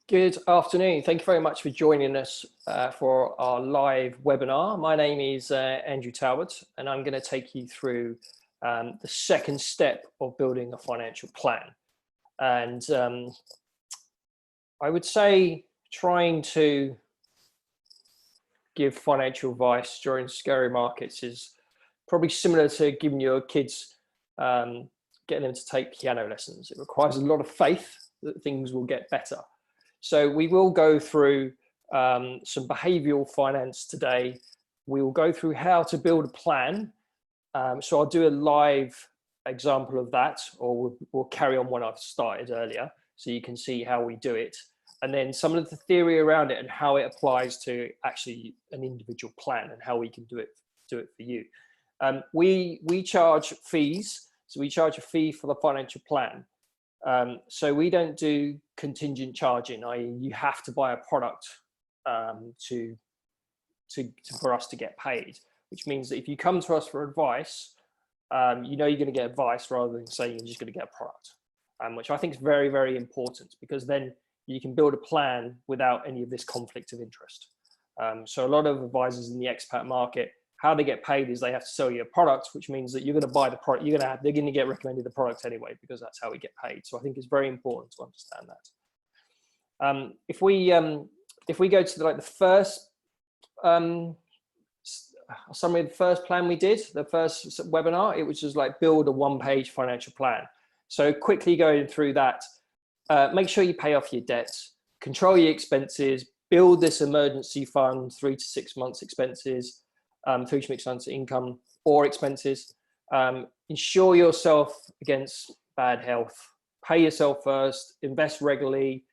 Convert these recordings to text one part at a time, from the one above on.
Good afternoon. Thank you very much for joining us for our live webinar. My name is Andrew Talbot, and I'm going to take you through the second step of building a financial plan. And I would say trying to give financial advice during scary markets is probably similar to giving your kids, getting them to take piano lessons. It requires a lot of faith that things will get better. So we will go through some behavioral finance today. We will go through how to build a plan. So I'll do a live example of that, or we'll carry on what I've started earlier, so you can see how we do it. And then some of the theory around it and how it applies to actually an individual plan and how we can do it for you. We charge fees. So we charge a fee for the financial plan. So we don't do contingent charging, i.e. you have to buy a product for us to get paid, which means that if you come to us for advice, you know you're going to get advice rather than saying you're just going to get a product, which I think is very, very important, because then you can build a plan without any of this conflict of interest. So a lot of advisors in the expat market, how they get paid is they have to sell you a product, which means that you're going to buy the product. They're going to get recommended the product anyway, because that's how we get paid. So I think it's very important to understand that. If we go to the first summary of the first plan we did, the first webinar, it was just like build a one-page financial plan. So quickly going through that, make sure you pay off your debts, control your expenses, build this emergency fund, 3 to 6 months expenses. 3 to 6 months income or expenses. Insure yourself against bad health. Pay yourself first. Invest regularly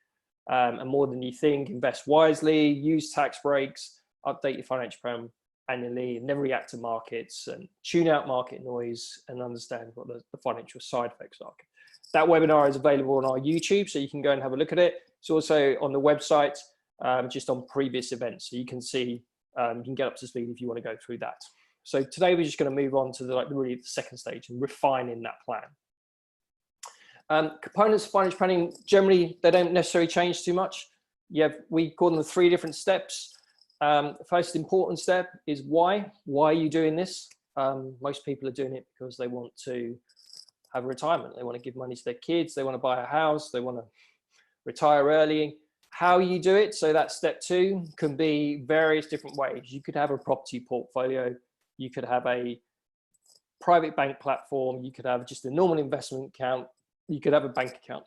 and more than you think. Invest wisely. Use tax breaks. Update your financial plan annually. And never react to markets, and tune out market noise and understand what the financial side effects are. That webinar is available on our YouTube, so you can go and have a look at it. It's also on the website, just on previous events, so you can see. You can get up to speed if you want to go through that. So today we're just going to move on to really the second stage and refining that plan. Components of financial planning, generally, they don't necessarily change too much. We call them the 3 different steps. The first important step is why. Why are you doing this? Most people are doing it because they want to have a retirement. They want to give money to their kids. They want to buy a house. They want to retire early. How you do it, so that's step 2, can be various different ways. You could have a property portfolio, you could have a private bank platform, you could have just a normal investment account, you could have a bank account.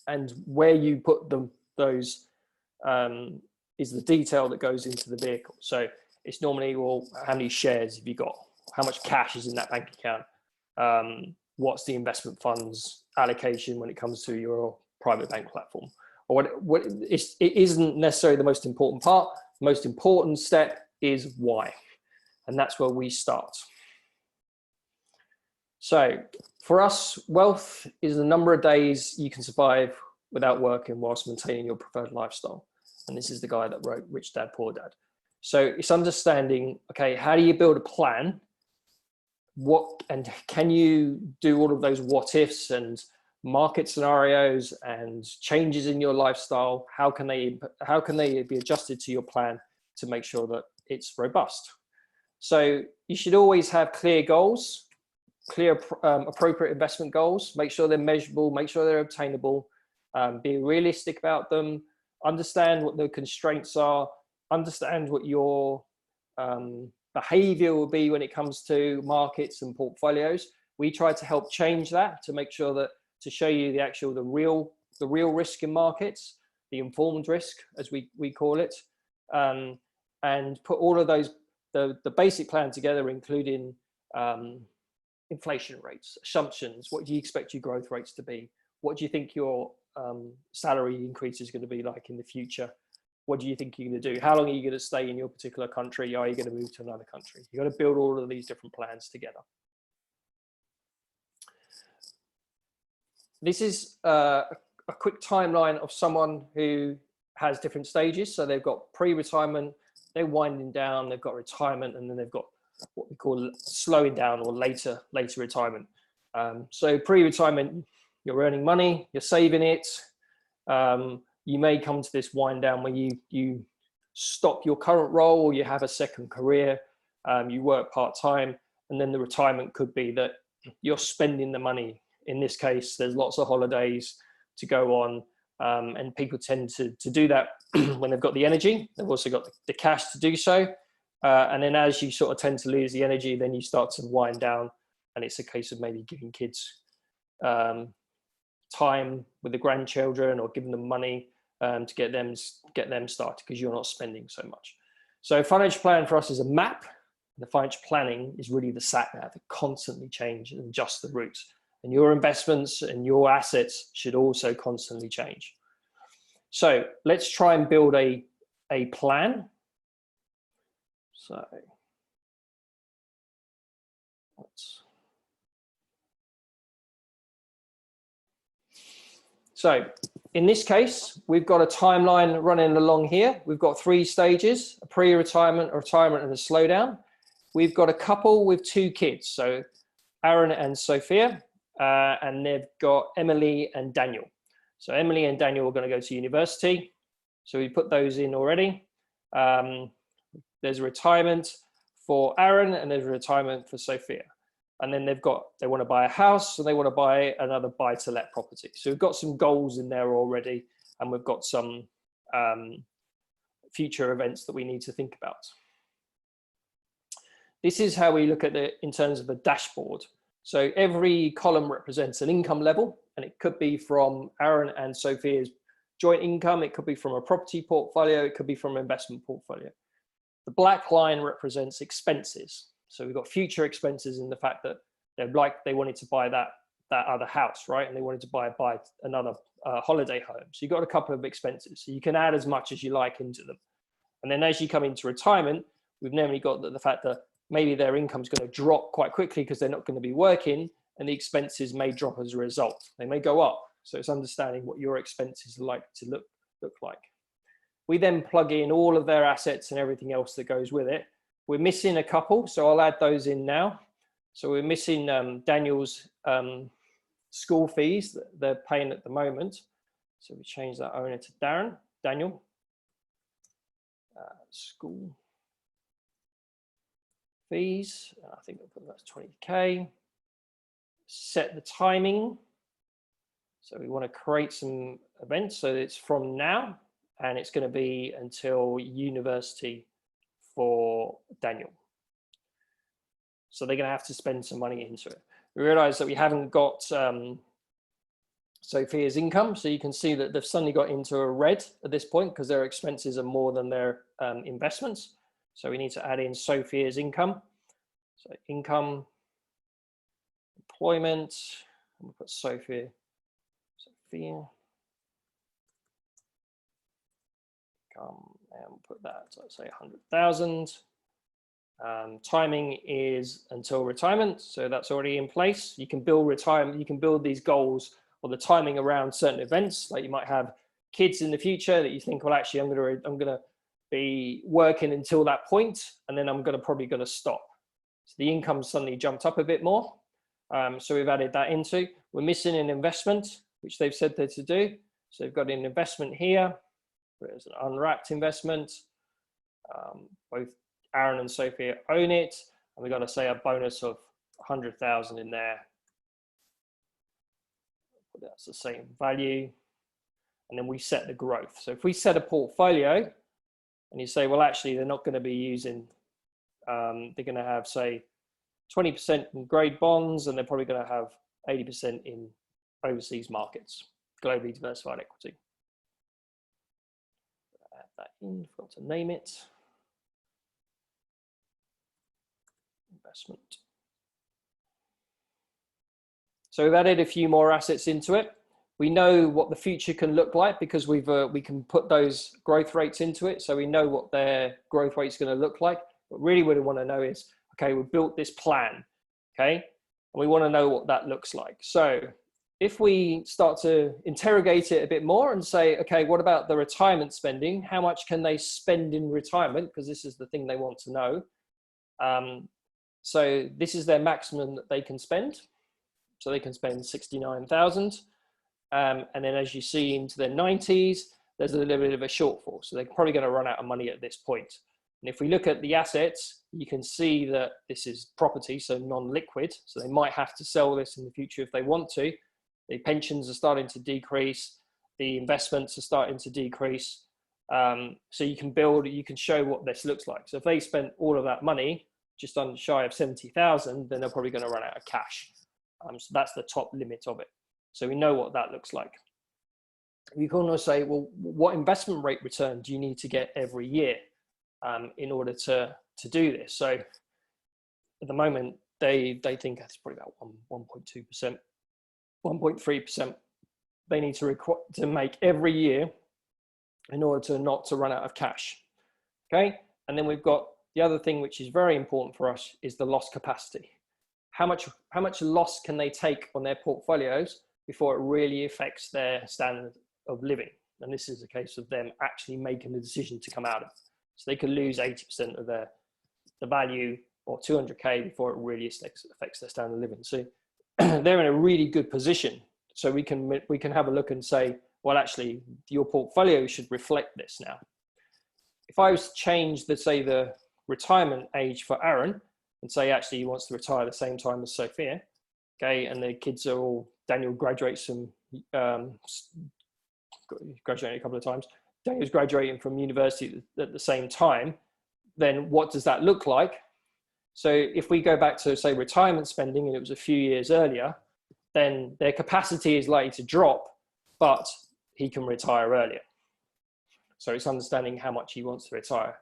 And where you put those is the detail that goes into the vehicle. So it's normally, well, how many shares have you got? How much cash is in that bank account? What's the investment funds allocation when it comes to your private bank platform? Or it isn't necessarily the most important part. The most important step is why, and that's where we start. So for us, wealth is the number of days you can survive without working whilst maintaining your preferred lifestyle. And this is the guy that wrote Rich Dad Poor Dad. So it's understanding, okay, how do you build a plan? And can you do all of those what ifs and market scenarios and changes in your lifestyle? How can they be adjusted to your plan to make sure that it's robust? So you should always have clear goals, clear appropriate investment goals. Make sure they're measurable, make sure they're obtainable, be realistic about them, understand what the constraints are, understand what your behavior will be when it comes to markets and portfolios. We try to help change that to make sure that, to show you the real risk in markets, the informed risk, as we call it, and put all of those, the basic plan together, including inflation rates, assumptions. What do you expect your growth rates to be? What do you think your salary increase is going to be like in the future? What do you think you're going to do? How long are you going to stay in your particular country? Are you going to move to another country? You've got to build all of these different plans together. This is a quick timeline of someone who has different stages. So they've got pre-retirement, they're winding down, they've got retirement, and then they've got what we call slowing down or later retirement. So pre-retirement, you're earning money, you're saving it, You may come to this wind down where you stop your current role, or you have a second career, you work part-time, and then the retirement could be that you're spending the money. In this case, there's lots of holidays to go on, and people tend to do that when they've got the energy. They've also got the cash to do so. And then as you sort of tend to lose the energy, then you start to wind down, and it's a case of maybe giving kids time with the grandchildren, or giving them money to get them started, because you're not spending so much. So financial plan for us is a map. The financial planning is really the sat nav. It constantly change and adjust the routes. And your investments and your assets should also constantly change. So let's try and build a plan. So in this case, we've got a timeline running along here. We've got 3 stages: a pre-retirement, a retirement, and a slowdown. We've got a couple with 2 kids, so Aaron and Sophia, and they've got Emily and Daniel. So Emily and Daniel are going to go to university. So we put those in already. There's a retirement for Aaron, and there's a retirement for Sophia. And then they want to buy a house, and they want to buy another buy-to-let property. So we've got some goals in there already, and we've got some future events that we need to think about. This is how we look at it in terms of a dashboard. So every column represents an income level, and it could be from Aaron and Sophia's joint income. It could be from a property portfolio. It could be from an investment portfolio. The black line represents expenses. So we've got future expenses in the fact that they wanted to buy that other house, right? And they wanted to buy another holiday home. So you've got a couple of expenses. So you can add as much as you like into them. And then as you come into retirement, we've normally got the fact that maybe their income's going to drop quite quickly because they're not going to be working, and the expenses may drop as a result. They may go up. So it's understanding what your expenses are like to look like. We then plug in all of their assets and everything else that goes with it. We're missing a couple, so I'll add those in now. So we're missing Daniel's school fees that they're paying at the moment. So we change that owner to Daniel. School fees, I think that's 20K. Set the timing. So we want to create some events. So it's from now, and it's going to be until university for Daniel. So they're going to have to spend some money into it. We realize that we haven't got Sophia's income. So you can see that they've suddenly got into a red at this point because their expenses are more than their investments. So we need to add in Sophia's income. So income, employment, and we'll put Sophia. Income, and we'll put that, so let's say 100,000. Timing is until retirement, so that's already in place. You can build retirement, you can build these goals or the timing around certain events. Like you might have kids in the future that you think, well, actually, I'm gonna be working until that point, and then I'm probably gonna stop. So the income suddenly jumped up a bit more. So we've added that into. We're missing an investment, which they've said they're to do. So they've got an investment here. There's an unwrapped investment. Both Aaron and Sophia own it. And we've got to say a bonus of 100,000 in there. That's the same value. And then we set the growth. So if we set a portfolio and you say, well, actually, they're not going to be using, they're going to have, say, 20% in grade bonds, and they're probably going to have 80% in overseas markets, globally diversified equity. Add that in, forgot to name it. Investment. So we've added a few more assets into it. We know what the future can look like because we can put those growth rates into it. So we know what their growth rate is going to look like. But really what we want to know is, okay, we've built this plan, okay? And we want to know what that looks like. So if we start to interrogate it a bit more and say, okay, what about the retirement spending? How much can they spend in retirement? Because this is the thing they want to know. So this is their maximum that they can spend. So they can spend 69,000. And then as you see into their 90s, there's a little bit of a shortfall. So they're probably going to run out of money at this point. And if we look at the assets, you can see that this is property, so non-liquid. So they might have to sell this in the future if they want to. The pensions are starting to decrease. The investments are starting to decrease. So you can build, you can show what this looks like. So if they spent all of that money, just under shy of 70,000, then they're probably going to run out of cash. So that's the top limit of it. So we know what that looks like. You can also say, well, what investment rate return do you need to get every year in order to do this? So at the moment, they think it's probably about 1.2%, 1.3%. They need to make every year in order to not to run out of cash. Okay, and then we've got the other thing which is very important for us is the loss capacity. How much loss can they take on their portfolios before it really affects their standard of living? And this is a case of them actually making the decision to come out of it. So they could lose 80% of the value or 200K before it really affects their standard of living. So they're in a really good position. So we can have a look and say, well, actually, your portfolio should reflect this now. If I was to change the retirement age for Aaron and say actually he wants to retire at the same time as Sophia, okay, and the kids are all, Daniel graduates from graduated a couple of times, Daniel's graduating from university at the same time, then what does that look like? So if we go back to say retirement spending and it was a few years earlier, then their capacity is likely to drop, but he can retire earlier. So it's understanding how much he wants to retire.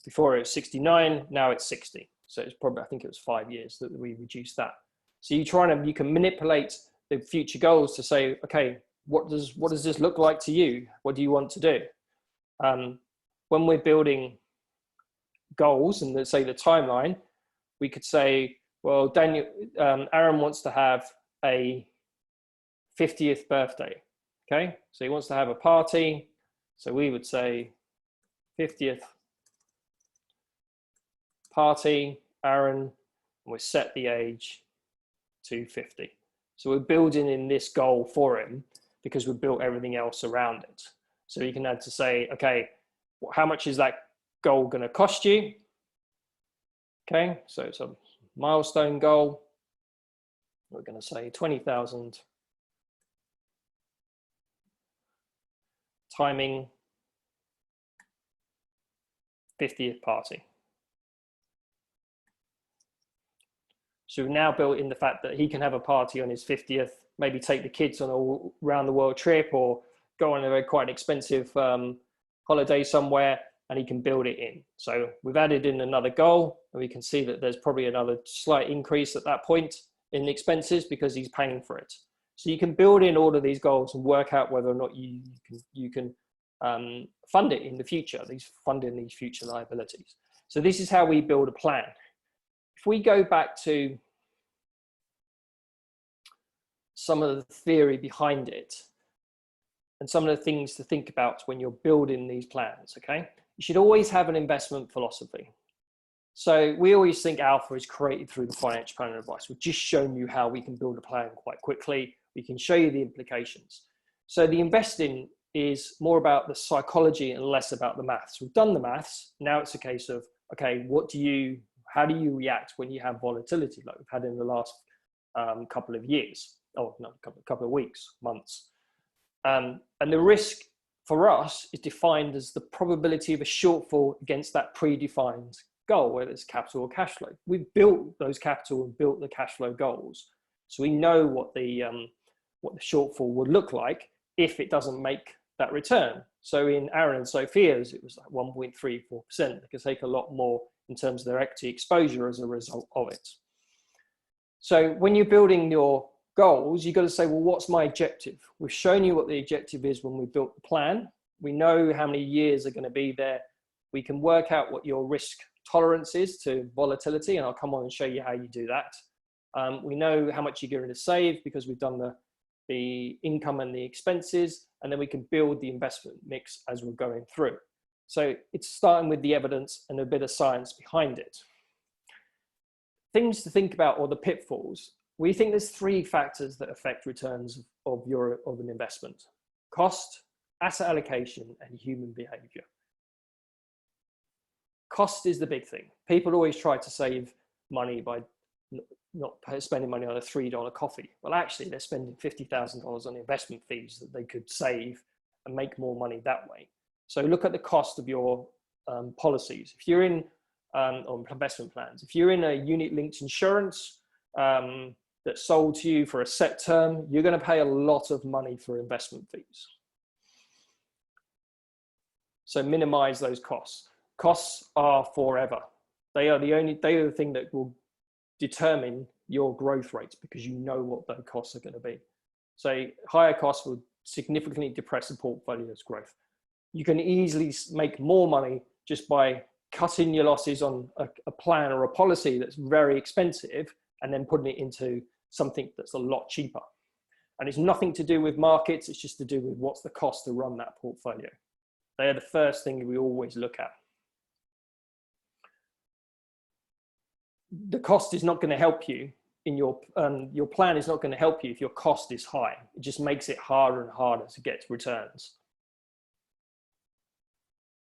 Before it was 69, now it's 60. So it's probably, I think it was 5 years that we reduced that. So you can manipulate the future goals to say, okay, what does this look like to you? What do you want to do? When we're building goals and let's say the timeline, we could say, well, Aaron wants to have a 50th birthday. Okay, so he wants to have a party. So we would say 50th party, Aaron, and we set the age to 50. So we're building in this goal for him because we've built everything else around it. So you can add to say, okay, how much is that goal going to cost you? Okay, so it's a milestone goal. We're going to say 20,000. Timing, 50th party. So we've now built in the fact that he can have a party on his 50th, maybe take the kids on a round the world trip or go on a quite expensive holiday somewhere, and he can build it in. So we've added in another goal, and we can see that there's probably another slight increase at that point in the expenses because he's paying for it. So you can build in all of these goals and work out whether or not you can fund it in the future, funding these future liabilities. So this is how we build a plan. If we go back to some of the theory behind it and some of the things to think about when you're building these plans, okay? You should always have an investment philosophy. So we always think alpha is created through the financial planning advice. We've just shown you how we can build a plan quite quickly. We can show you the implications. So the investing is more about the psychology and less about the maths. We've done the maths. Now it's a case of, okay, how do you react when you have volatility like we've had in the last couple of years, or not couple of weeks, months. And the risk for us is defined as the probability of a shortfall against that predefined goal, whether it's capital or cash flow. We've built those capital and built the cash flow goals. So we know what the shortfall would look like if it doesn't make that return. So in Aaron and Sophia's, it was like 1.34%. They could take a lot more in terms of their equity exposure as a result of it. So when you're building your goals, you've got to say, well, what's my objective? We've shown you what the objective is when we built the plan. We know how many years are going to be there. We can work out what your risk tolerance is to volatility, and I'll come on and show you how you do that. We know how much you're going to save because we've done the income and the expenses, and then we can build the investment mix as we're going through. So it's starting with the evidence and a bit of science behind it. Things to think about, or the pitfalls. We think there's three factors that affect returns of an investment: cost, asset allocation, and human behavior. Cost is the big thing. People always try to save money by not spending money on a $3 coffee. Well, actually, they're spending $50,000 on investment fees that they could save and make more money that way. So look at the cost of your policies. If you're in on investment plans, if you're in a unit-linked insurance that's sold to you for a set term, you're going to pay a lot of money for investment fees. So minimize those costs. Costs are forever. They are the thing that will determine your growth rates, because you know what those costs are going to be. So higher costs will significantly depress the portfolio's growth. You can easily make more money just by cutting your losses on a plan or a policy that's very expensive and then putting it into something that's a lot cheaper. And it's nothing to do with markets, it's just to do with what's the cost to run that portfolio. They are the first thing we always look at. The cost is not going to help you in your plan is not going to help you if your cost is high. It just makes it harder and harder to get returns.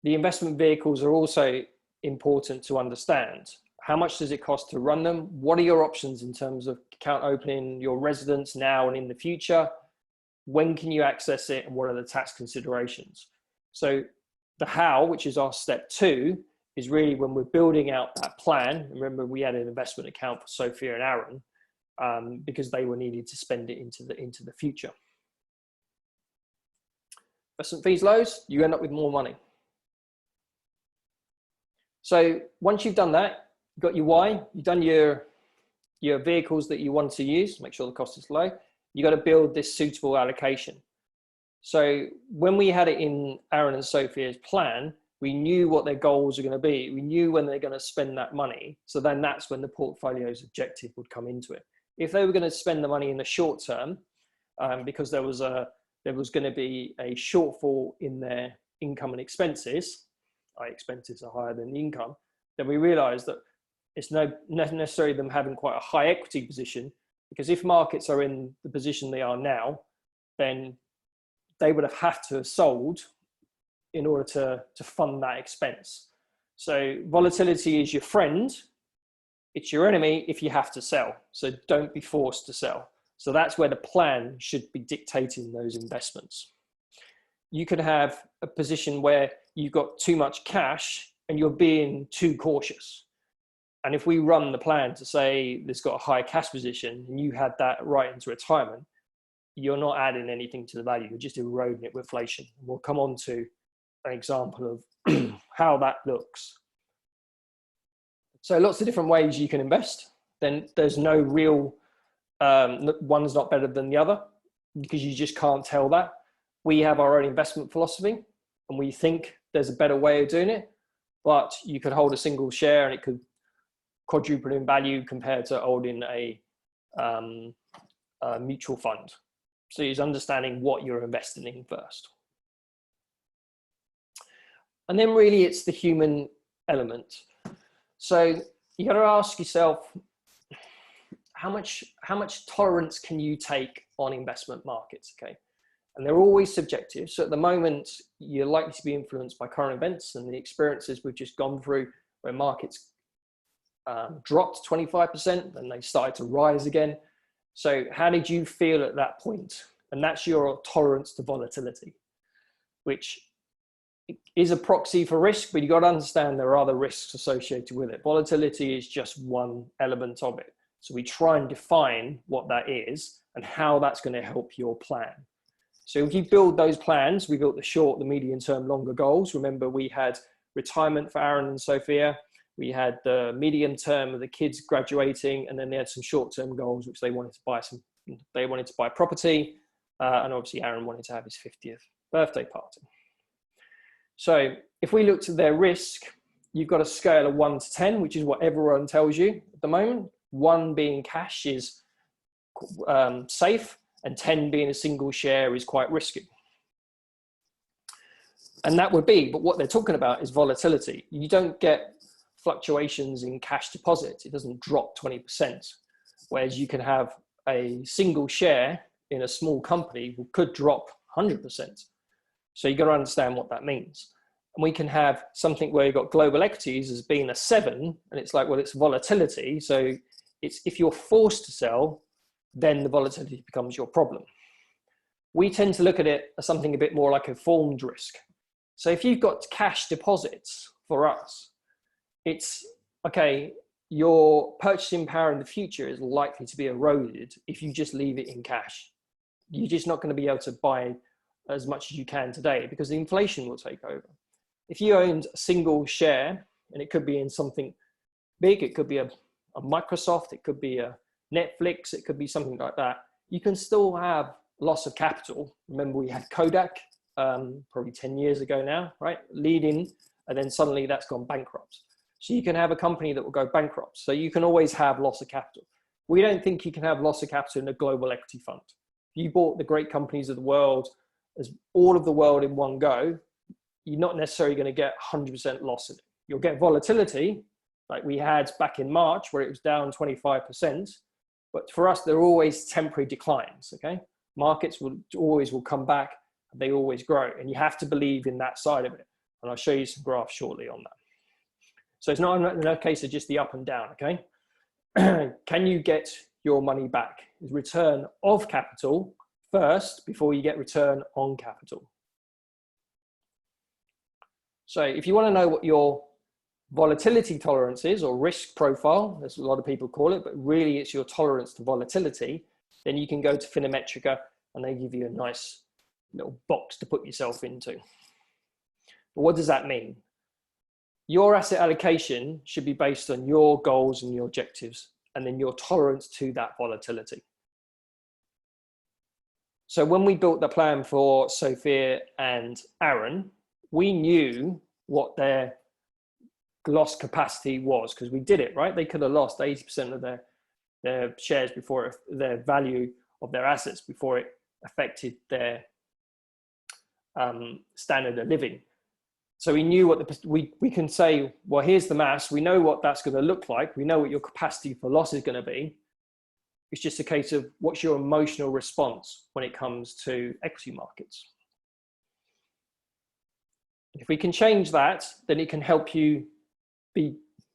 The investment vehicles are also important to understand. How much does it cost to run them? What are your options in terms of account opening, your residence now and in the future? When can you access it, and what are the tax considerations? So the how, which is our step 2, is really when we're building out that plan. Remember, we had an investment account for Sophia and Aaron because they were needed to spend it into the future. Investment fees lows, you end up with more money. So once you've done that, you've got your why, you've done your vehicles that you want to use, make sure the cost is low, you got to build this suitable allocation. So when we had it in Aaron and Sophia's plan, we knew what their goals are going to be. We knew when they're going to spend that money. So then that's when the portfolio's objective would come into it. If they were going to spend the money in the short term, because there was going to be a shortfall in their income and expenses, expenses are higher than the income, then we realized that it's not necessarily them having quite a high equity position, because if markets are in the position they are now, then they would have to have sold in order to fund that expense. So volatility is your friend, it's your enemy if you have to sell. So don't be forced to sell. So that's where the plan should be dictating those investments. You can have a position where you've got too much cash and you're being too cautious. And if we run the plan to say there's got a high cash position and you had that right into retirement, you're not adding anything to the value, you're just eroding it with inflation. We'll come on to an example of how that looks. So lots of different ways you can invest. Then there's no real, one's not better than the other, because you just can't tell that. We have our own investment philosophy and we think there's a better way of doing it, but you could hold a single share and it could quadruple in value compared to holding a mutual fund. So it's understanding what you're investing in first. And then really it's the human element. So you got to ask yourself, how much tolerance can you take on investment markets, okay? And they're always subjective. So at the moment, you're likely to be influenced by current events and the experiences we've just gone through, where markets dropped 25%, then they started to rise again. So how did you feel at that point? And that's your tolerance to volatility, which is a proxy for risk, but you got to understand there are other risks associated with it. Volatility is just one element of it. So we try and define what that is and how that's going to help your plan. So if you build those plans, we built the short, the medium term, longer goals. Remember, we had retirement for Aaron and Sophia. We had the medium term of the kids graduating, and then they had some short term goals, which they wanted to buy property. And obviously Aaron wanted to have his 50th birthday party. So if we looked at their risk, you've got a scale of 1 to 10, which is what everyone tells you at the moment. 1 being cash is safe, and 10 being a single share is quite risky. And that would be, but what they're talking about is volatility. You don't get fluctuations in cash deposits. It doesn't drop 20%. Whereas you can have a single share in a small company could drop 100%. So you've got to understand what that means. And we can have something where you've got global equities as being a 7, and it's like, well, it's volatility. So it's, if you're forced to sell, then the volatility becomes your problem. We tend to look at it as something a bit more like a formed risk. So if you've got cash deposits for us, it's okay, your purchasing power in the future is likely to be eroded if you just leave it in cash. You're just not going to be able to buy as much as you can today because the inflation will take over. If you owned a single share, and it could be in something big, it could be a Microsoft, it could be a Netflix, it could be something like that, you can still have loss of capital. Remember, we had Kodak probably 10 years ago now, right? Leading, and then suddenly that's gone bankrupt. So you can have a company that will go bankrupt. So you can always have loss of capital. We don't think you can have loss of capital in a global equity fund. If you bought the great companies of the world, as all of the world in one go, you're not necessarily going to get 100% loss in it. You'll get volatility, like we had back in March, where it was down 25%. But for us, they're always temporary declines, okay? Markets will come back, and they always grow. And you have to believe in that side of it. And I'll show you some graphs shortly on that. So it's not in a case of just the up and down, okay? Can you get your money back? Is return of capital first before you get return on capital. So if you want to know what your volatility tolerance is, or risk profile, as a lot of people call it, but really it's your tolerance to volatility, then you can go to Phonometrica and they give you a nice little box to put yourself into. But what does that mean? Your asset allocation should be based on your goals and your objectives, and then your tolerance to that volatility. So when we built the plan for Sophia and Aaron, we knew what their loss capacity was, because we did it, right? They could have lost 80% of their shares before their value of their assets before it affected their standard of living. So we knew what we can say, well, here's the mass. We know what that's going to look like. We know what your capacity for loss is going to be. It's just a case of what's your emotional response when it comes to equity markets. If we can change that, then it can help you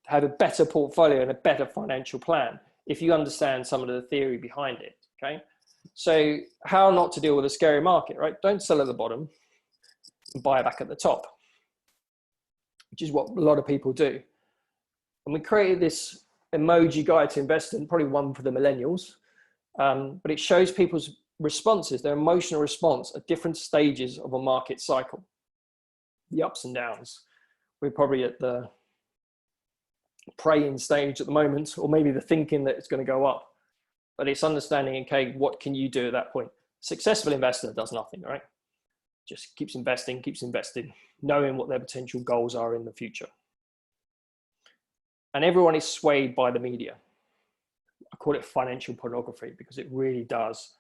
have a better portfolio and a better financial plan if you understand some of the theory behind it, okay? So how not to deal with a scary market, right? Don't sell at the bottom and buy back at the top, which is what a lot of people do. And we created this emoji guide to investing, probably one for the millennials, but it shows people's responses, their emotional response at different stages of a market cycle, the ups and downs. We're probably at the praying stage at the moment, or maybe the thinking that it's going to go up. But it's understanding, okay, what can you do at that point? Successful investor does nothing, right? Just keeps investing, knowing what their potential goals are in the future. And everyone is swayed by the media. I call it financial pornography because it really does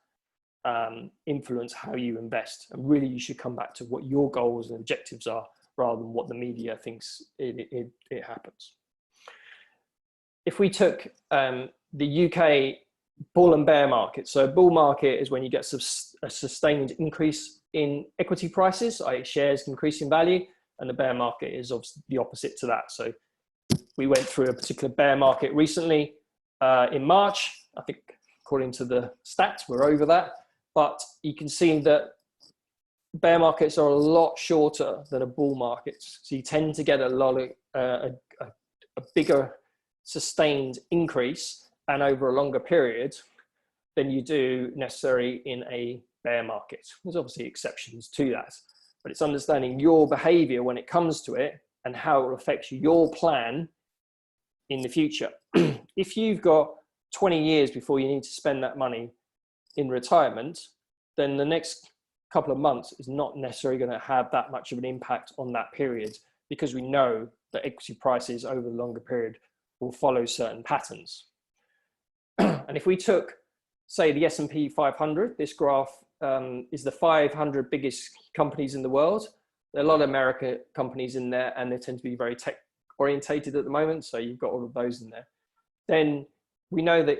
influence how you invest. And really you should come back to what your goals and objectives are rather than what the media thinks it happens. If we took the UK bull and bear market, so bull market is when you get a sustained increase in equity prices, i.e. shares increase in value, and the bear market is obviously the opposite to that. So we went through a particular bear market recently in March. I think according to the stats, we're over that, but you can see that bear markets are a lot shorter than a bull market. So you tend to get a lot of a bigger sustained increase and over a longer period than you do necessarily in a bear market. There's obviously exceptions to that, but it's understanding your behavior when it comes to it and how it affects your plan in the future. If you've got 20 years before you need to spend that money in retirement, then the next couple of months is not necessarily going to have that much of an impact on that period, because we know that equity prices over the longer period will follow certain patterns. And if we took, say, the S&P 500, this graph is the 500 biggest companies in the world. There are a lot of American companies in there, and they tend to be very tech orientated at the moment. So you've got all of those in there. Then we know that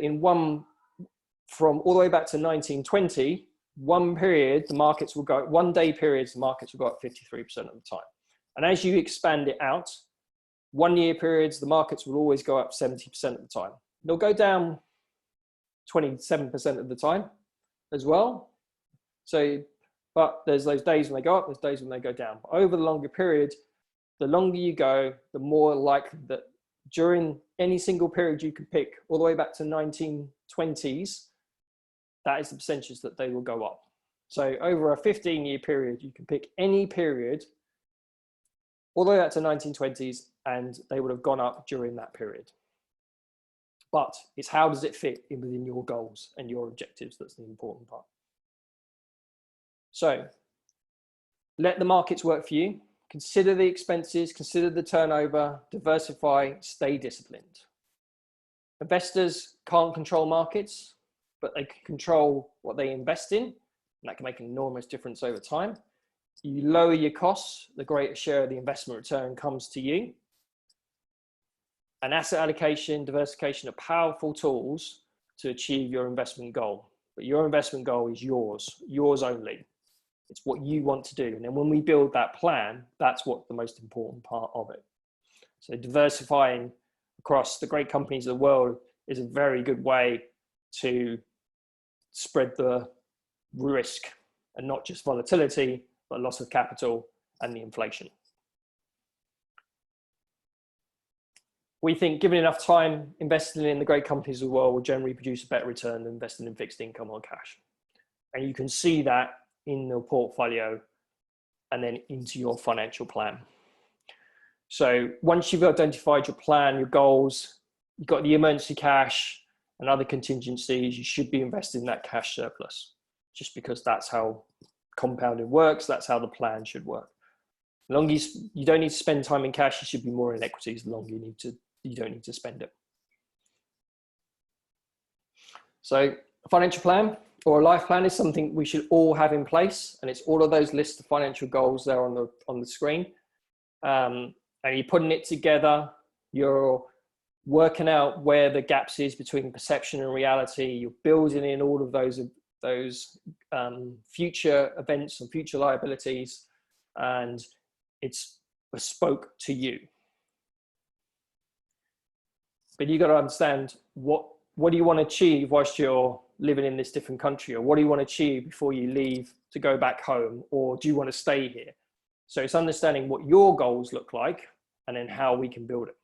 from all the way back to 1920, one period, the markets will go, 1 day periods, the markets will go up 53% of the time. And as you expand it out, 1 year periods, the markets will always go up 70% of the time. They'll go down 27% of the time as well. So, but there's those days when they go up, there's days when they go down. Over the longer period, the longer you go, the more likely that during any single period you can pick, all the way back to 1920s, that is the percentage that they will go up. So over a 15-year period, you can pick any period all the way back to 1920s, and they would have gone up during that period. But it's how does it fit in within your goals and your objectives that's the important part. So let the markets work for you. Consider the expenses, consider the turnover, diversify, stay disciplined. Investors can't control markets, but they can control what they invest in, and that can make an enormous difference over time. You lower your costs, the greater share of the investment return comes to you. And asset allocation, diversification are powerful tools to achieve your investment goal. But your investment goal is yours only. It's what you want to do. And then when we build that plan, that's what the most important part of it. So diversifying across the great companies of the world is a very good way to spread the risk, and not just volatility, but loss of capital and the inflation. We think given enough time, investing in the great companies of the world will generally produce a better return than investing in fixed income or cash. And you can see that in your portfolio and then into your financial plan. So once you've identified your plan, your goals, you've got the emergency cash and other contingencies, you should be investing in that cash surplus, just because that's how compounding works. That's how the plan should work. The longer you don't need to spend time in cash, you should be more in equities. The longer you don't need to spend it. So a financial plan or a life plan is something we should all have in place, and it's all of those lists of financial goals there on the screen. And you're putting it together. You're working out where the gaps is between perception and reality. You're building in all of those future events and future liabilities, and it's bespoke to you. But you got to understand what do you want to achieve whilst you're living in this different country, or what do you want to achieve before you leave to go back home, or do you want to stay here? So it's understanding what your goals look like and then how we can build it.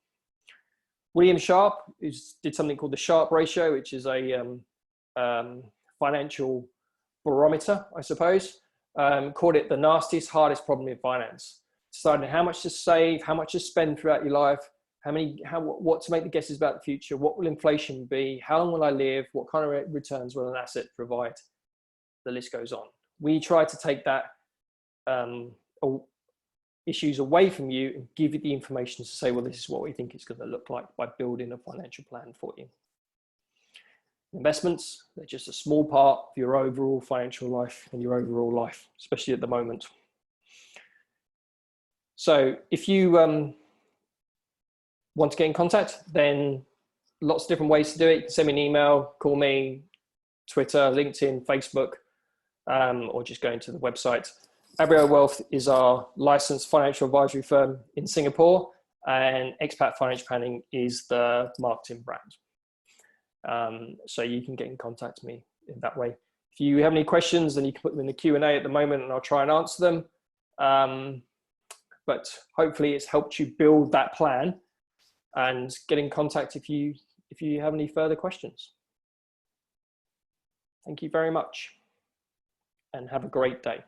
William Sharpe did something called the Sharpe ratio, which is a financial barometer, I suppose. Called it the nastiest, hardest problem in finance. Deciding how much to save, how much to spend throughout your life, what to make the guesses about the future, what will inflation be, how long will I live, what kind of returns will an asset provide, the list goes on. We try to take that issues away from you and give you the information to say, well, this is what we think it's going to look like by building a financial plan for you. Investments, they're just a small part of your overall financial life and your overall life, especially at the moment. So if you want to get in contact, then lots of different ways to do it. You can send me an email, call me, Twitter, LinkedIn, Facebook, or just go into the website. Abrio Wealth is our licensed financial advisory firm in Singapore, and Expat Financial Planning is the marketing brand. So you can get in contact with me in that way. If you have any questions, then you can put them in the Q&A at the moment and I'll try and answer them. But hopefully it's helped you build that plan, and get in contact if you have any further questions. Thank you very much and have a great day.